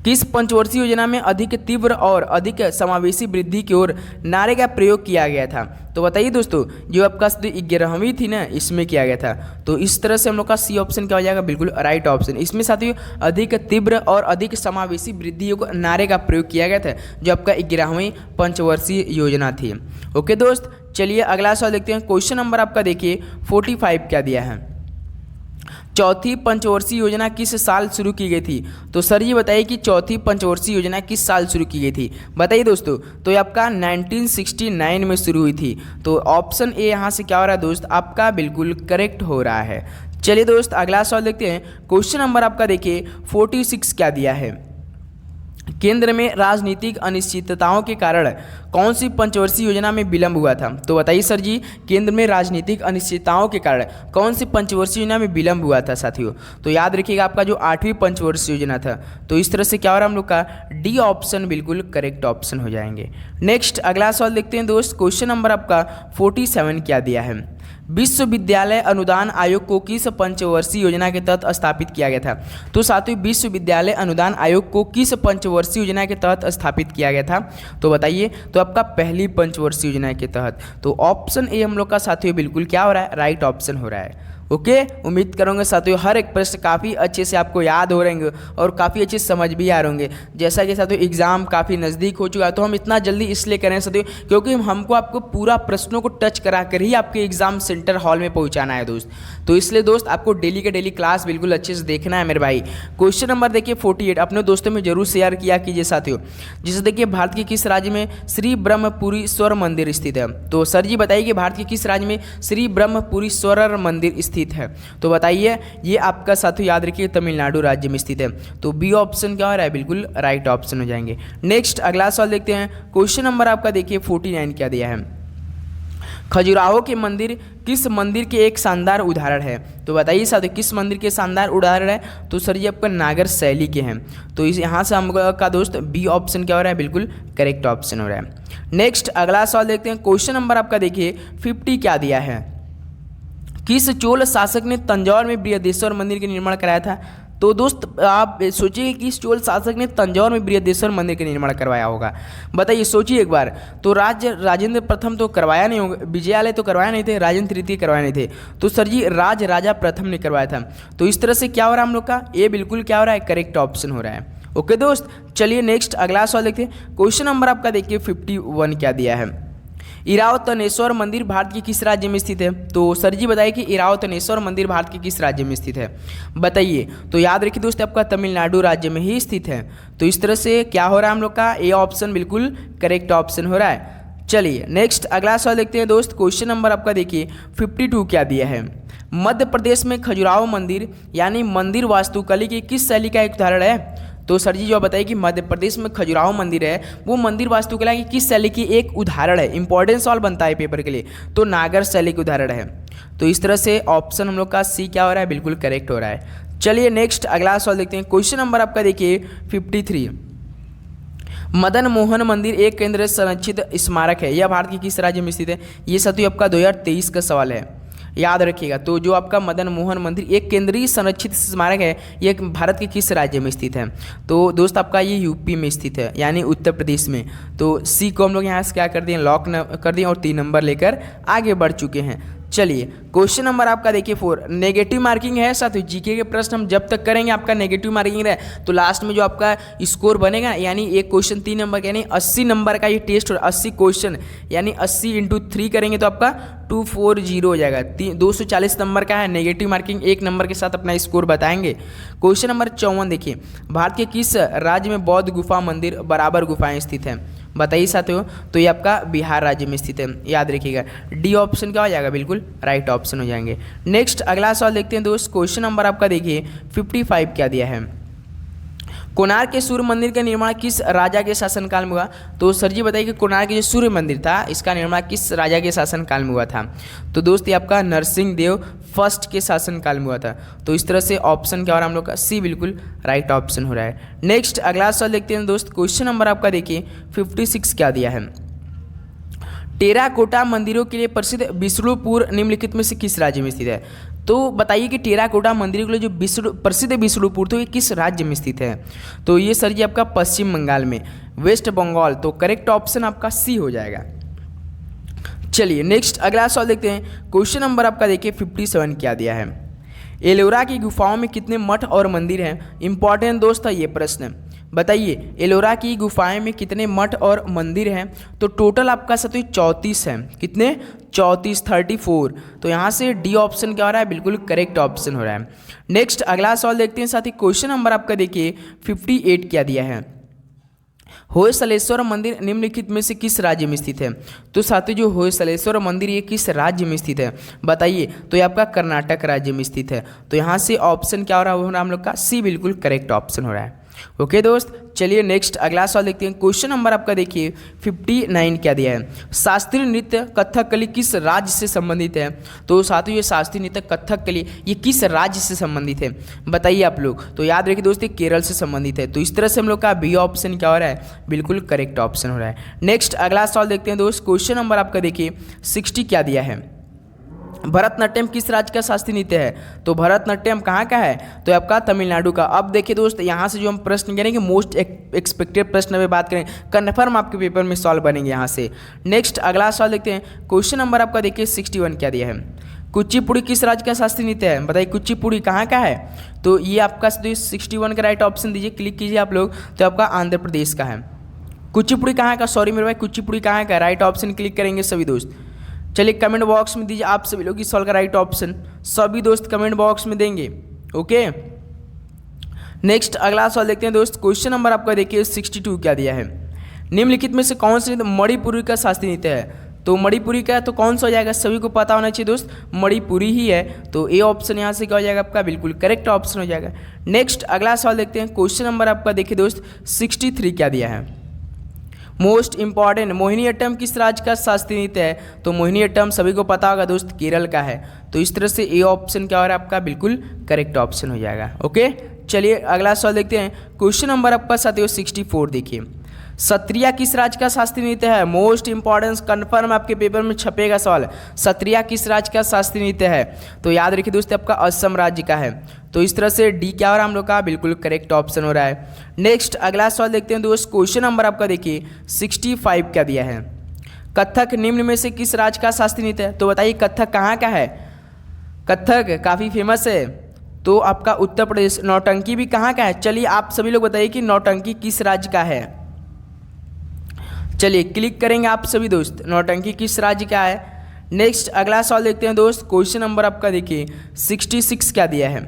किस पंचवर्षीय योजना में अधिक तीव्र और अधिक समावेशी वृद्धि की ओर नारे का प्रयोग किया गया था? तो बताइए दोस्तों जो आपका 11वीं थी ना इसमें किया गया था। तो इस तरह से हम लोग का सी ऑप्शन क्या हो जाएगा? बिल्कुल राइट ऑप्शन। इसमें साथियों अधिक तीव्र और अधिक समावेशी वृद्धि को नारे का प्रयोग किया गया था जो आपका 11वीं पंचवर्षीय योजना थी। ओके दोस्त चलिए अगला सवाल देखते हैं, क्वेश्चन नंबर आपका देखिए 45 क्या दिया है? चौथी पंचवर्षीय योजना किस साल शुरू की गई थी? तो सर ये बताइए कि चौथी पंचवर्षीय योजना किस साल शुरू की गई थी? बताइए दोस्तों। तो ये आपका 1969 में शुरू हुई थी। तो ऑप्शन ए यहाँ से क्या हो रहा है दोस्त? आपका बिल्कुल करेक्ट हो रहा है। चलिए दोस्त अगला सवाल देखते हैं, क्वेश्चन नंबर आपका देखिए 46 क्या दिया है? केंद्र में राजनीतिक अनिश्चितताओं के कारण कौन सी पंचवर्षीय योजना में विलंब हुआ था? तो बताइए सर जी केंद्र में राजनीतिक अनिश्चितताओं के कारण कौन सी पंचवर्षीय योजना में विलंब हुआ था साथियों? तो याद रखिएगा आपका जो 8वीं पंचवर्षीय योजना था। तो इस तरह से क्या हो रहा है हम लोग का डी ऑप्शन बिल्कुल करेक्ट ऑप्शन हो जाएंगे। नेक्स्ट अगला सवाल देखते हैं दोस्त, क्वेश्चन नंबर आपका 47 क्या दिया है? विश्वविद्यालय अनुदान आयोग को किस पंचवर्षीय योजना के तहत स्थापित किया गया था? तो साथियों विश्वविद्यालय अनुदान आयोग को किस पंचवर्षीय योजना के तहत स्थापित किया गया था? तो बताइए। तो आपका पहली पंचवर्षीय योजना के तहत। तो ऑप्शन ए हम लोग का साथियों बिल्कुल क्या हो रहा है? राइट ऑप्शन हो रहा है। ओके उम्मीद करूँगा साथियों हर एक प्रश्न काफ़ी अच्छे से आपको याद हो रहेंगे और काफ़ी अच्छे से समझ भी आ रहेंगे। जैसा कि साथियों एग्ज़ाम काफ़ी नज़दीक हो चुका है तो हम इतना जल्दी इसलिए करें साथियों क्योंकि हमको आपको पूरा प्रश्नों को टच करा कर ही आपके एग्ज़ाम सेंटर हॉल में पहुंचाना है दोस्त। तो इसलिए दोस्त आपको डेली के डेली क्लास बिल्कुल अच्छे से देखना है मेरे भाई। क्वेश्चन नंबर देखिए 48 अपने दोस्तों में जरूर शेयर किया कीजिए साथियों। जैसे देखिए भारत के किस राज्य में श्री ब्रह्मपुरीश्वर मंदिर स्थित है? तो सर जी बताइए कि भारत के किस राज्य में श्री ब्रह्मपुरीश्वर मंदिर स्थित है? तो बताइए। ये आपका साथियों याद रखिए तमिलनाडु राज्य में स्थित है। तो बी ऑप्शन क्या हो रहा है? बिल्कुल राइट ऑप्शन हो जाएंगे। नेक्स्ट अगला सवाल देखते हैं, क्वेश्चन नंबर आपका देखिए 49 क्या दिया है? खजुराहो के मंदिर किस मंदिर के एक शानदार उदाहरण है? तो बताइए साथियों किस मंदिर के शानदार उदाहरण है? तो सर ये आपका नागर शैली के हैं। तो इस यहाँ से हम का दोस्त बी ऑप्शन क्या हो रहा है? बिल्कुल करेक्ट ऑप्शन हो रहा है। नेक्स्ट अगला सवाल देखते हैं, क्वेश्चन नंबर आपका देखिए 50 क्या दिया है? किस चोल शासक ने तंजौर में बृहदेश्वर मंदिर का निर्माण कराया था? तो दोस्त आप सोचिए कि इस चोल शासक ने तंजौर में बृहदेश्वर मंदिर का निर्माण करवाया होगा। बताइए सोचिए एक बार। तो राजेंद्र प्रथम तो करवाया नहीं होगा, विजयालय तो करवाया नहीं थे, राजेंद्र तृतीय करवाए नहीं थे। तो सर जी राजा प्रथम ने करवाया था। तो इस तरह से क्या हो रहा है हम लोग का? ये बिल्कुल क्या हो रहा है? करेक्ट ऑप्शन हो रहा है। ओके दोस्त चलिए नेक्स्ट अगला सवाल देखते हैं, क्वेश्चन नंबर आपका देखिए 51 क्या दिया है? इरावतनेश्वर मंदिर भारत के किस राज्य में स्थित है? तो सर जी बताइए कि इरावतनेश्वर मंदिर भारत के किस राज्य में स्थित है? बताइए। तो याद रखिए दोस्त आपका तमिलनाडु राज्य में ही स्थित है। तो इस तरह से क्या हो रहा है हम लोग का? ए ऑप्शन बिल्कुल करेक्ट ऑप्शन हो रहा है। चलिए नेक्स्ट अगला सवाल देखते हैं दोस्त, क्वेश्चन नंबर आपका देखिए 52 क्या दिया है? मध्य प्रदेश में खजुराहो मंदिर यानी मंदिर वास्तुकला की किस शैली का एक उदाहरण है? तो सर जी जो बताइए कि मध्य प्रदेश में खजुराहो मंदिर है, वो मंदिर वास्तुकला की किस शैली की एक उदाहरण है? इंपॉर्टेंट सवाल बनता है पेपर के लिए, तो नागर शैली की उदाहरण है। तो इस तरह से ऑप्शन हम लोग का सी क्या हो रहा है, बिल्कुल करेक्ट हो रहा है। चलिए नेक्स्ट अगला सवाल देखते हैं। क्वेश्चन नंबर आपका देखिए 53। मदन मोहन मंदिर एक केंद्रीय संरक्षित स्मारक है, यह भारत के किस राज्य में स्थित है? ये सतु आपका 2023 का सवाल है, याद रखिएगा। तो जो आपका मदन मोहन मंदिर एक केंद्रीय संरक्षित स्मारक है, ये भारत के किस राज्य में स्थित है? तो दोस्त आपका ये यूपी में स्थित है, यानी उत्तर प्रदेश में। तो सी को हम लोग यहाँ से क्या कर दिए, लॉक कर दिए और 3 नंबर लेकर आगे बढ़ चुके हैं। चलिए क्वेश्चन नंबर आपका देखिए 4। नेगेटिव मार्किंग है साथ ही जीके के प्रश्न हम जब तक करेंगे आपका नेगेटिव मार्किंग रहे तो लास्ट में जो आपका स्कोर बनेगा, यानी एक क्वेश्चन 3 नंबर का, यानी 80 नंबर का ये टेस्ट हो, 80 क्वेश्चन यानी 80 × 3 करेंगे तो आपका 240 हो जाएगा। 240 नंबर का है नेगेटिव मार्किंग, 1 नंबर के साथ अपना स्कोर बताएंगे। क्वेश्चन नंबर 54 देखिए, भारत के किस राज्य में बौद्ध गुफा मंदिर बराबर गुफाएं स्थित हैं? बताइए साथियों। तो ये आपका बिहार राज्य में स्थित है, याद रखिएगा। डी ऑप्शन क्या हो जाएगा, बिल्कुल राइट ऑप्शन हो जाएंगे। नेक्स्ट अगला सवाल देखते हैं दोस्त। क्वेश्चन नंबर आपका देखिए 55 क्या दिया है? कोणार्क के सूर्य मंदिर का निर्माण किस राजा के शासनकाल में हुआ? तो सर जी बताइए कि कोणार्क के जो सूर्य मंदिर था इसका निर्माण किस राजा के शासनकाल में हुआ था? तो दोस्त ये आपका नरसिंह देव फर्स्ट के शासनकाल में हुआ था। तो इस तरह से ऑप्शन क्या हो रहा है हम लोग का, सी बिल्कुल राइट ऑप्शन हो रहा है। नेक्स्ट अगला सवाल देखते हैं दोस्त। क्वेश्चन नंबर आपका देखिए 56 क्या दिया है? टेराकोटा मंदिरों के लिए प्रसिद्ध विष्णुपुर निम्नलिखित में से किस राज्य में स्थित है? तो बताइए कि टेराकोटा मंदिरों के लिए जो प्रसिद्ध विष्णुपुर तो ये किस राज्य में स्थित है? तो ये सर जी आपका पश्चिम बंगाल में, वेस्ट बंगाल। तो करेक्ट ऑप्शन आपका सी हो जाएगा। चलिए नेक्स्ट अगला सवाल देखते हैं। क्वेश्चन नंबर आपका देखिए 57 क्या दिया है? एलोरा की गुफाओं में कितने मठ और मंदिर हैं? इंपॉर्टेंट दोस्त है ये प्रश्न। बताइए एलोरा की गुफाएं में कितने मठ और मंदिर हैं? तो टोटल आपका साथ 34 है। कितने? 34, 34। तो यहाँ से डी ऑप्शन क्या हो रहा है, बिल्कुल करेक्ट ऑप्शन हो रहा है। नेक्स्ट अगला सवाल देखते हैं साथ ही। क्वेश्चन नंबर आपका देखिए 58 क्या दिया है? होयसलेश्वर मंदिर निम्नलिखित में से किस राज्य में स्थित है? तो साथियों जो होयसलेश्वर मंदिर ये किस राज्य में स्थित है बताइए? तो ये आपका कर्नाटक राज्य में स्थित है। तो यहाँ से ऑप्शन क्या हो रहा है हम लोग का, सी बिल्कुल करेक्ट ऑप्शन हो रहा है। ओके दोस्त, चलिए नेक्स्ट अगला सवाल देखते हैं। क्वेश्चन नंबर आपका देखिए 59 क्या दिया है? शास्त्रीय नृत्य कथकली किस राज्य से संबंधित है? तो साथियों ये शास्त्रीय नृत्य कथकली ये किस राज्य से संबंधित है बताइए आप लोग? तो याद रखिए दोस्तों केरल से संबंधित है। तो इस तरह से हम लोग का बी ऑप्शन क्या हो रहा है, बिल्कुल करेक्ट ऑप्शन हो रहा है। नेक्स्ट अगला सवाल देखते हैं दोस्त। क्वेश्चन नंबर आपका देखिए 60 क्या दिया है? भरतनाट्यम किस राज्य का शास्त्रीय नृत्य है? तो भरतनाट्यम कहाँ का है? तो आपका तमिलनाडु का। अब देखिए दोस्त यहाँ से जो हम प्रश्न करेंगे मोस्ट एक्सपेक्टेड प्रश्न में बात करें, कन्फर्म आपके पेपर में सॉल्व बनेंगे यहाँ से। नेक्स्ट अगला सवाल देखते हैं। क्वेश्चन नंबर आपका देखिए 61 क्या दिया है? कुचिपुड़ी किस राज्य का शास्त्रीय नृत्य है? बताइए कुचिपुड़ी कहाँ का है? तो ये आपका 61 का राइट ऑप्शन दीजिए, क्लिक कीजिए आप लोग। तो आपका आंध्र प्रदेश का है। कुचिपुड़ी कहाँ का, सॉरी मेरे भाई, कुचिपुड़ी कहाँ का? राइट ऑप्शन क्लिक करेंगे सभी दोस्त। चलिए कमेंट बॉक्स में दीजिए आप सभी लोग इस सवाल का राइट ऑप्शन, सभी दोस्त कमेंट बॉक्स में देंगे। ओके नेक्स्ट अगला सवाल देखते हैं दोस्त। क्वेश्चन नंबर आपका देखिए 62 क्या दिया है? निम्नलिखित में से कौन से मणिपुरी का शास्त्रीय नृत्य है? तो मणिपुरी का तो कौन सा हो जाएगा, सभी को पता होना चाहिए दोस्त, मणिपुरी ही है। तो ए ऑप्शन यहाँ से क्या हो जाएगा आपका, बिल्कुल करेक्ट ऑप्शन हो जाएगा। नेक्स्ट अगला सवाल देखते हैं। क्वेश्चन नंबर आपका देखिए दोस्त 63 क्या दिया है? मोस्ट इंपॉर्टेंट, मोहिनीअट्टम किस राज्य का शास्त्रीय नृत्य है? तो मोहिनीअट्टम सभी को पता होगा दोस्त केरल का है। तो इस तरह से ए ऑप्शन क्या हो रहा है आपका, बिल्कुल करेक्ट ऑप्शन हो जाएगा। ओके चलिए अगला सवाल देखते हैं। क्वेश्चन नंबर आपका साथियों 64 देखिए। सत्रिया किस राज्य का शास्त्रीय नृत्य है? मोस्ट इंपॉर्टेंस, कन्फर्म आपके पेपर में छपेगा सवाल। सत्रिया किस राज्य का शास्त्रीय नृत्य है? तो याद रखिए दोस्तों आपका असम राज्य का है। तो इस तरह से डी क्या हो रहा है हम लोग का, बिल्कुल करेक्ट ऑप्शन हो रहा है। नेक्स्ट अगला सवाल देखते हैं दोस्त। क्वेश्चन नंबर आपका देखिए 65 क्या दिया है? कथक निम्न में से किस राज्य का शास्त्रीय नृत्य है? तो बताइए कथक कहाँ का है? कथक काफ़ी फेमस है तो आपका उत्तर प्रदेश। नौटंकी भी कहाँ का है? चलिए आप सभी लोग बताइए कि नौटंकी किस राज्य का है। चलिए क्लिक करेंगे आप सभी दोस्त, नौटंकी किस राज्य का है। नेक्स्ट अगला सवाल देखते हैं दोस्त। क्वेश्चन नंबर आपका देखिए 66 क्या दिया है?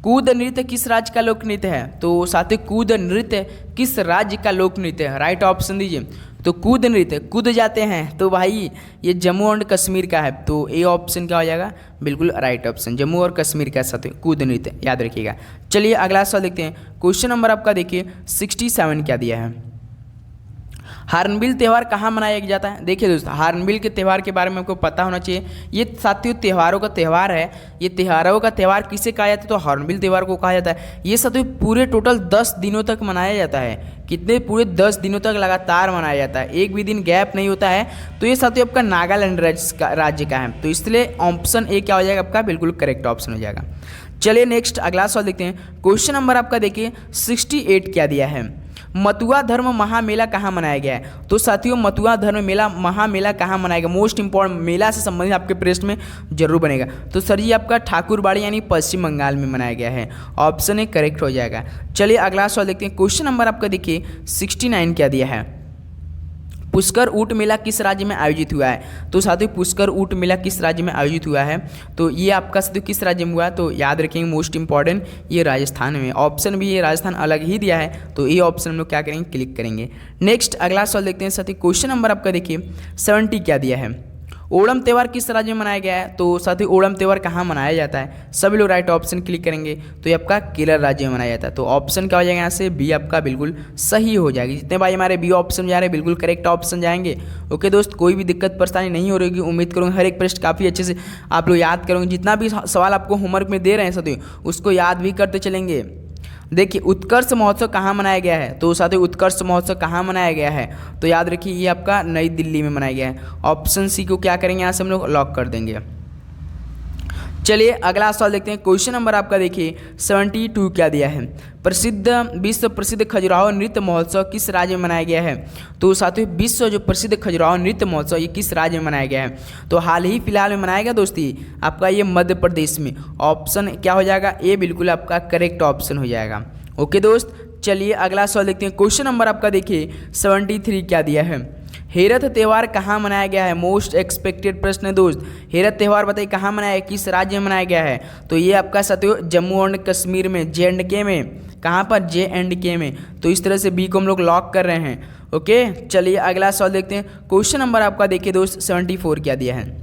कूद नृत्य किस राज्य का लोक नृत्य है? तो साथियों कूद नृत्य किस राज्य का लोक नृत्य है? राइट ऑप्शन दीजिए। तो कूद नृत्य कूद जाते हैं तो भाई ये जम्मू एंड कश्मीर का है, तो ए ऑप्शन क्या हो जाएगा? बिल्कुल राइट ऑप्शन, जम्मू और कश्मीर का साथियों कूद नृत्य, याद रखिएगा। चलिए अगला सवाल देखते हैं। क्वेश्चन नंबर आपका देखिए 67 क्या दिया है? हार्नबिल त्यौहार कहाँ मनाया जाता है? देखिए दोस्तों, हार्नबिल के त्यौहार के बारे में आपको पता होना चाहिए। ये साथियों त्योहारों का त्यौहार है। ये त्योहारों का त्यौहार किसे कहा जाता है? तो हार्नबिल त्यौहार को कहा जाता है। ये साथियों पूरे टोटल 10 दिनों तक मनाया जाता है। कितने? पूरे 10 दिनों तक लगातार मनाया जाता है, एक भी दिन गैप नहीं होता है। तो ये साथियों आपका नागालैंड राज्य का है, तो इसलिए ऑप्शन ए क्या हो जाएगा आपका? बिल्कुल करेक्ट ऑप्शन हो जाएगा। चलिए नेक्स्ट अगला सवाल देखते हैं। क्वेश्चन नंबर आपका देखिए 68 क्या दिया है? मथुरा धर्म महामेला कहाँ मनाया गया है? तो साथियों मथुरा धर्म मेला महामेला कहाँ मनाया गया? मोस्ट इंपॉर्टेंट मेला से संबंधित आपके प्रश्न में जरूर बनेगा। तो सर जी आपका ठाकुरबाड़ी यानी पश्चिम बंगाल में मनाया गया है, ऑप्शन ए करेक्ट हो जाएगा। चलिए अगला सवाल देखते हैं। क्वेश्चन नंबर आपका देखिए 69 क्या दिया है? पुष्कर ऊंट मेला किस राज्य में आयोजित हुआ है? तो साथियों पुष्कर ऊंट मेला किस राज्य में आयोजित हुआ है? तो ये आपका साथियों किस राज्य में हुआ है? तो याद रखेंगे मोस्ट इंपॉर्टेंट ये राजस्थान में। ऑप्शन भी ये राजस्थान अलग ही दिया है, तो ये ऑप्शन हम लोग क्या करेंगे? क्लिक करेंगे। नेक्स्ट अगला सवाल देखते हैं साथियों। क्वेश्चन नंबर आपका देखिए 70 क्या दिया है? ओणम त्यौहार किस राज्य में मनाया गया है? तो साथियों ओणम त्यौहार कहाँ मनाया जाता है? सभी लोग राइट ऑप्शन क्लिक करेंगे, तो ये आपका केरल राज्य में मनाया जाता है। तो ऑप्शन क्या हो जाएगा यहाँ से? बी आपका बिल्कुल सही हो जाएगी। जितने भाई हमारे बी ऑप्शन जा रहे हैं बिल्कुल करेक्ट ऑप्शन जाएंगे। ओके दोस्त, कोई भी दिक्कत परेशानी नहीं हो रही। उम्मीद करूँगा हर एक प्रश्न काफ़ी अच्छे से आप लोग याद करोगे। जितना भी सवाल आपको होमवर्क में दे रहे हैं साथियों उसको याद भी करते चलेंगे। देखिए उत्कर्ष महोत्सव कहाँ मनाया गया है? तो साथियों उत्कर्ष महोत्सव कहाँ मनाया गया है? तो याद रखिए ये आपका नई दिल्ली में मनाया गया है। ऑप्शन सी को क्या करेंगे? यहाँ से हम लोग लॉक कर देंगे। चलिए अगला सवाल देखते हैं। क्वेश्चन नंबर आपका देखिए 72 क्या दिया है? विश्व प्रसिद्ध खजुराहो नृत्य महोत्सव किस राज्य में मनाया गया है? तो साथियों विश्व जो प्रसिद्ध खजुराहो नृत्य महोत्सव ये किस राज्य में मनाया गया है? तो हाल ही फिलहाल में मनाया गया दोस्ती आपका ये मध्य प्रदेश में। ऑप्शन क्या हो जाएगा? ए बिल्कुल आपका करेक्ट ऑप्शन हो जाएगा। ओके दोस्त, चलिए अगला सवाल देखते हैं। क्वेश्चन नंबर आपका देखिए 73 क्या दिया है? हेरथ त्यौहार कहाँ मनाया गया है? मोस्ट एक्सपेक्टेड प्रश्न है दोस्त। हेरथ त्यौहार बताइए कहाँ मनाया है, किस राज्य में मनाया गया है? तो ये आपका साथियों जम्मू एंड कश्मीर में, JNK में। कहाँ पर? JNK में। तो इस तरह से बी को हम लोग लॉक कर रहे हैं। ओके चलिए अगला सवाल देखते हैं। क्वेश्चन नंबर आपका देखिए दोस्त 74 क्या दिया है?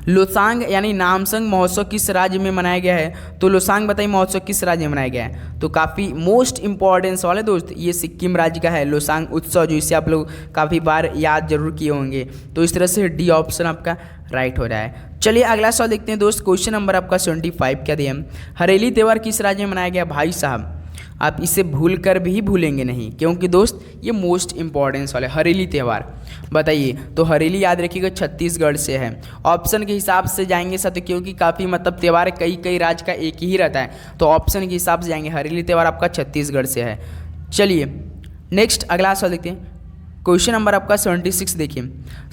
लोसांग यानी नामसंग महोत्सव किस राज्य में मनाया गया है? तो लोसांग बताइए महोत्सव किस राज्य में मनाया गया है? तो काफ़ी मोस्ट इंपॉर्टेंट सवाल है दोस्त। ये सिक्किम राज्य का है लोसांग उत्सव, जो इसे आप लोग काफ़ी बार याद जरूर किए होंगे। तो इस तरह से डी ऑप्शन आपका राइट हो रहा है। चलिए अगला सवाल देखते हैं दोस्त। क्वेश्चन नंबर आपका 75 क्या दिया? हरेली त्यौहार किस राज्य में मनाया गया? भाई साहब आप इसे भूल कर भी भूलेंगे नहीं, क्योंकि दोस्त ये मोस्ट इंपॉर्टेंस वाले हरेली त्यौहार बताइए। तो हरेली याद रखिएगा छत्तीसगढ़ से है। ऑप्शन के हिसाब से जाएंगे साथ, क्योंकि काफ़ी मतलब त्यौहार कई राज्य का एक ही रहता है, तो ऑप्शन के हिसाब से जाएंगे। हरेली त्यौहार आपका छत्तीसगढ़ से है। चलिए नेक्स्ट अगला सवाल देखते हैं। क्वेश्चन नंबर आपका 76 देखिए।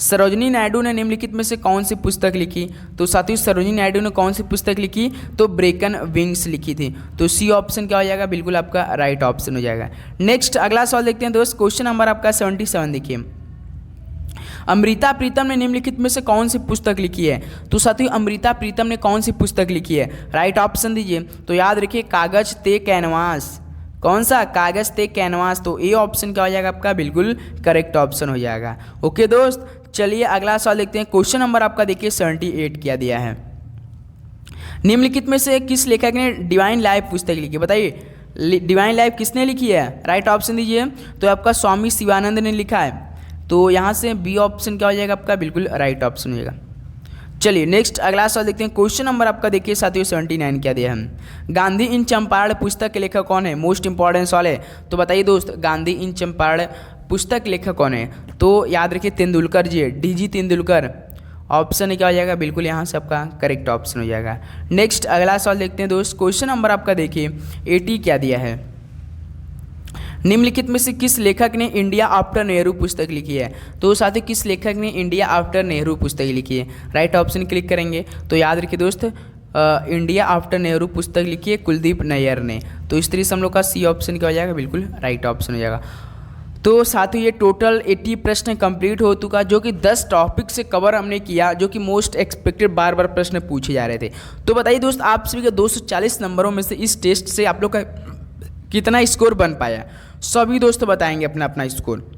सरोजिनी नायडू ने निम्नलिखित में से कौन सी पुस्तक लिखी? तो साथियों सरोजिनी नायडू ने कौन सी पुस्तक लिखी? तो ब्रेकन विंग्स लिखी थी। तो सी ऑप्शन क्या हो जाएगा? बिल्कुल आपका राइट ऑप्शन हो जाएगा। नेक्स्ट अगला सवाल देखते हैं दोस्त। क्वेश्चन नंबर आपका 77 देखिए। अमृता प्रीतम ने निम्नलिखित में से कौन सी पुस्तक लिखी है? तो साथियों अमृता प्रीतम ने कौन सी पुस्तक लिखी है? राइट ऑप्शन दीजिए। तो याद रखिए कागज ते कैनवास। कौन सा? कागज ते कैनवास। तो ए ऑप्शन क्या हो जाएगा आपका? बिल्कुल करेक्ट ऑप्शन हो जाएगा। ओके दोस्त, चलिए अगला सवाल देखते हैं। क्वेश्चन नंबर आपका देखिए 78 क्या दिया है? निम्नलिखित में से किस लेखक ने डिवाइन लाइफ पुस्तक लिखी? बताइए डिवाइन लाइफ किसने लिखी है? राइट ऑप्शन दीजिए। तो आपका स्वामी शिवानंद ने लिखा है। तो यहाँ से बी ऑप्शन क्या हो जाएगा आपका? बिल्कुल राइट ऑप्शन हो जाएगा। चलिए नेक्स्ट अगला सवाल देखते हैं। क्वेश्चन नंबर आपका देखिए साथियों 79 क्या दिया है? गांधी इन चंपारण पुस्तक के लेखक कौन है? मोस्ट इंपॉर्टेंट सवाल है। तो बताइए दोस्त गांधी इन चंपारण पुस्तक लेखक कौन है? तो याद रखिए तेंदुलकर जी है, DG तेंदुलकर। ऑप्शन क्या हो जाएगा? बिल्कुल यहाँ से आपका करेक्ट ऑप्शन हो जाएगा। नेक्स्ट अगला सवाल देखते हैं दोस्त। क्वेश्चन नंबर आपका देखिए 80 क्या दिया है? निम्नलिखित में से किस लेखक ने इंडिया आफ्टर नेहरू पुस्तक लिखी है? तो साथियों किस लेखक ने इंडिया आफ्टर नेहरू पुस्तक लिखी है? राइट ऑप्शन क्लिक करेंगे। तो याद रखिए दोस्त इंडिया आफ्टर नेहरू पुस्तक लिखी है कुलदीप नैयर ने। तो इस तरह से हम लोग का सी ऑप्शन क्या हो जाएगा? बिल्कुल राइट ऑप्शन हो जाएगा। तो साथियों ये टोटल 80 प्रश्न कंप्लीट हो चुका, जो कि 10 टॉपिक से कवर हमने किया, जो कि मोस्ट एक्सपेक्टेड बार बार प्रश्न पूछे जा रहे थे। तो बताइए दोस्त, आप सभी के 240 नंबरों में से इस टेस्ट से आप लोग का कितना स्कोर बन पाया, सभी दोस्त बताएंगे अपना अपना स्कोर।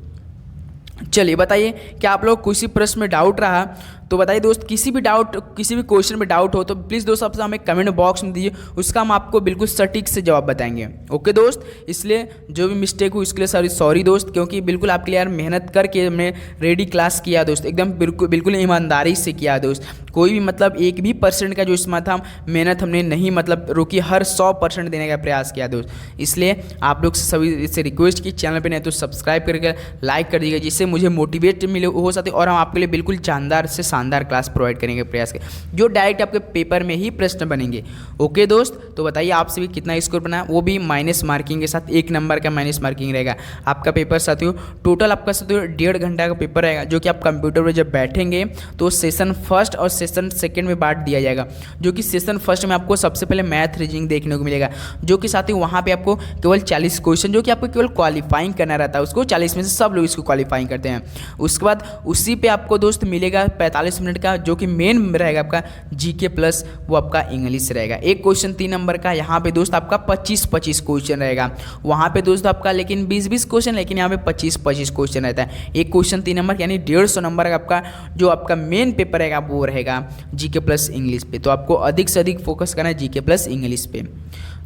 चलिए बताइए, क्या आप लोग किसी प्रश्न में डाउट रहा तो बताइए दोस्त, किसी भी क्वेश्चन में डाउट हो तो प्लीज़ दोस्त आप हमें कमेंट बॉक्स में दीजिए, उसका हम आपको बिल्कुल सटीक से जवाब बताएंगे। ओके दोस्त, इसलिए जो भी मिस्टेक हुई उसके लिए सॉरी दोस्त, क्योंकि बिल्कुल आपके लिए यार मेहनत करके हमने रेडी क्लास किया दोस्त, एकदम बिल्कुल ईमानदारी से किया दोस्त। कोई भी मतलब 1% का जो इसमें था मेहनत हमने नहीं मतलब रोकी, हर 100% देने का प्रयास किया दोस्त। इसलिए आप लोग से सभी इससे रिक्वेस्ट की, चैनल पे नहीं तो सब्सक्राइब करके लाइक कर दीजिएगा, जिससे मुझे मोटिवेट मिले हो सकते, और हम आपके लिए बिल्कुल शानदार से शानदार क्लास प्रोवाइड करने का प्रयास करें, जो डायरेक्ट आपके पेपर में ही प्रश्न बनेंगे। ओके दोस्त, तो बताइए आप सभी कितना स्कोर बना, वो भी माइनस मार्किंग के साथ, 1 नंबर का माइनस मार्किंग रहेगा आपका पेपर साथियों। टोटल आपका साथियों 1.5 घंटा का पेपर रहेगा, जो कि आप कंप्यूटर पर जब बैठेंगे तो सेशन फर्स्ट और सेशन सेकंड में बांट दिया जाएगा। जो कि सेशन फर्स्ट में आपको सबसे पहले मैथ रीजनिंग देखने को मिलेगा, जो कि साथियों वहाँ पे आपको केवल 40 क्वेश्चन, जो कि आपको केवल क्वालिफाइंग करना रहता है, उसको 40 में से सब लोग इसको क्वालिफाइंग करते हैं। उसके बाद उसी पे आपको दोस्त मिलेगा 45 मिनट का, जो कि मेन रहेगा आपका जीके प्लस वो आपका इंग्लिश रहेगा। एक क्वेश्चन 3 नंबर का, यहाँ पे दोस्त आपका 25-25 क्वेश्चन रहेगा। वहाँ पे दोस्त आपका लेकिन 20-20 क्वेश्चन, लेकिन यहाँ पे 25-25 क्वेश्चन रहता है। एक क्वेश्चन 3 नंबर यानी 150 नंबर का आपका जो आपका मेन पेपर रहेगा वो रहेगा जीके प्लस इंग्लिश पे। तो आपको अधिक से अधिक फोकस करना है जीके प्लस इंग्लिश पे।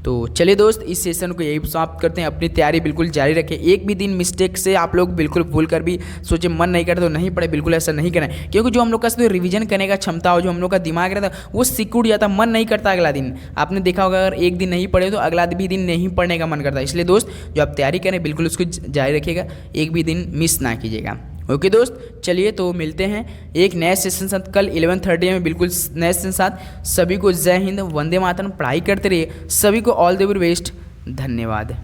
तो चलिए दोस्त, इस सेशन को यही समाप्त करते हैं, अपनी तैयारी बिल्कुल जारी रखें। एक भी दिन मिस्टेक से आप लोग बिल्कुल भूल कर भी सोचे मन नहीं करते तो नहीं पढ़े, बिल्कुल ऐसा नहीं करना है, क्योंकि जो हम लोग का रिवीजन करने का क्षमता हो, जो हम लोग का दिमाग रहता है वो सिकुड़ जाता, मन नहीं करता अगला दिन। आपने देखा होगा अगर एक दिन नहीं पढ़े तो अगला भी दिन नहीं पढ़ने का मन करता है। इसलिए दोस्त जो आप तैयारी करें बिल्कुल उसको जारी रखिएगा, एक भी दिन मिस ना कीजिएगा। ओके दोस्त, चलिए तो मिलते हैं एक नए सेशन साथ कल 11:30 में, बिल्कुल नए सेशन साथ। सभी को जय हिंद, वंदे मातरम, पढ़ाई करते रहिए, सभी को ऑल द वेरी बेस्ट, धन्यवाद।